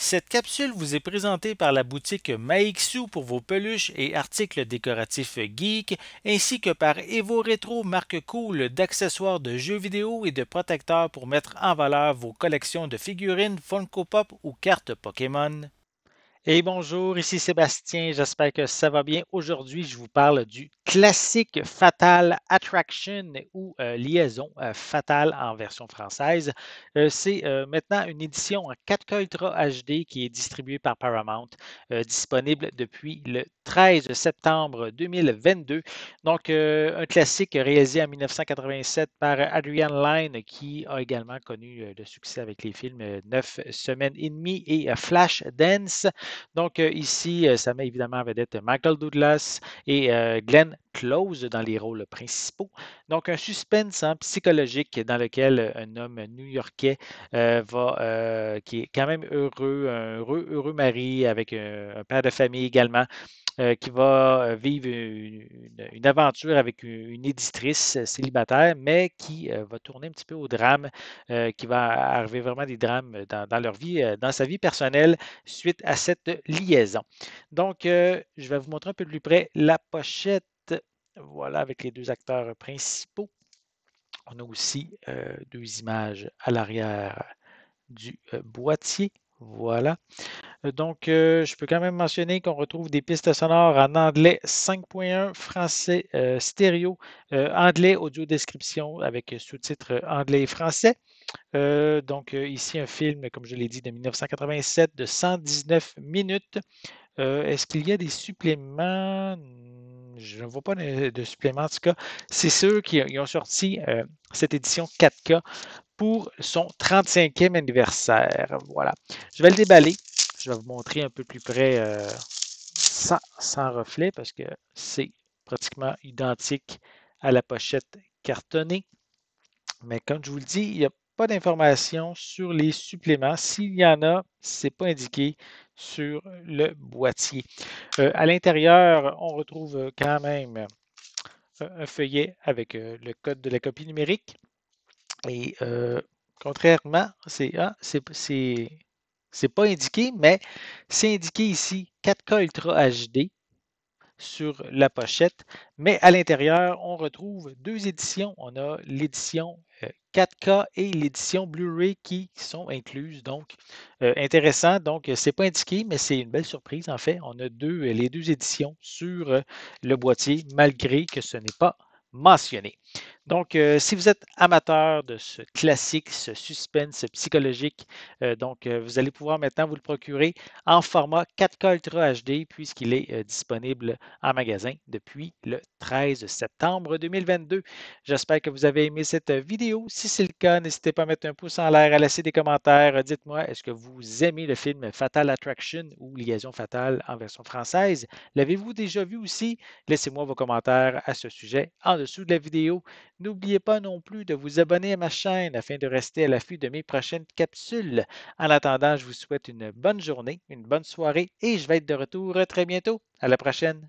Cette capsule vous est présentée par la boutique Maixu pour vos peluches et articles décoratifs geek, ainsi que par Evo Retro, marque cool d'accessoires de jeux vidéo et de protecteurs pour mettre en valeur vos collections de figurines Funko Pop ou cartes Pokémon. Et bonjour, ici Sébastien, j'espère que ça va bien. Aujourd'hui, je vous parle du classique Fatal Attraction ou Liaison fatale en version française. C'est maintenant une édition en 4K Ultra HD qui est distribuée par Paramount, disponible depuis le 13 septembre 2022. Donc, un classique réalisé en 1987 par Adrian Lyne qui a également connu le succès avec les films 9 semaines et demie et Flash Dance. Donc, ici, ça met évidemment en vedette Michael Douglas et Glenn Close dans les rôles principaux. Donc, un suspense psychologique dans lequel un homme new-yorkais qui est quand même heureux, un heureux mari avec un père de famille également, qui va vivre une aventure avec une éditrice célibataire, mais qui va tourner un petit peu au drame, qui va arriver vraiment des drames dans leur vie, dans sa vie personnelle suite à cette liaison. Donc, je vais vous montrer un peu plus près la pochette. Voilà, avec les deux acteurs principaux. On a aussi deux images à l'arrière du boîtier. Voilà. Donc, je peux quand même mentionner qu'on retrouve des pistes sonores en anglais 5.1, français stéréo, anglais audio description avec sous-titres anglais et français. Donc, ici, un film, comme je l'ai dit, de 1987 de 119 minutes. Est-ce qu'il y a des suppléments? Je ne vois pas de suppléments en tout cas. C'est ceux qui ils ont sorti cette édition 4K pour son 35e anniversaire. Voilà. Je vais le déballer. Je vais vous montrer un peu plus près sans reflet parce que c'est pratiquement identique à la pochette cartonnée. Mais comme je vous le dis, il n'y a pas d'informations sur les suppléments. S'il y en a, ce n'est pas indiqué sur le boîtier. À l'intérieur, on retrouve quand même un feuillet avec le code de la copie numérique. Et contrairement, c'est pas indiqué, mais c'est indiqué ici 4K Ultra HD sur la pochette, mais à l'intérieur, on retrouve deux éditions. On a l'édition 4K et l'édition Blu-ray qui sont incluses. Donc, intéressant. Donc, c'est pas indiqué, mais c'est une belle surprise. En fait, on a les deux éditions sur le boîtier, malgré que ce n'est pas mentionné. Donc, si vous êtes amateur de ce classique, ce suspense psychologique, vous allez pouvoir maintenant vous le procurer en format 4K Ultra HD puisqu'il est disponible en magasin depuis le 13 septembre 2022. J'espère que vous avez aimé cette vidéo. Si c'est le cas, n'hésitez pas à mettre un pouce en l'air, à laisser des commentaires. Dites-moi, est-ce que vous aimez le film Fatal Attraction ou Liaison fatale en version française? L'avez-vous déjà vu aussi? Laissez-moi vos commentaires à ce sujet en dessous de la vidéo. N'oubliez pas non plus de vous abonner à ma chaîne afin de rester à l'affût de mes prochaines capsules. En attendant, je vous souhaite une bonne journée, une bonne soirée et je vais être de retour très bientôt. À la prochaine.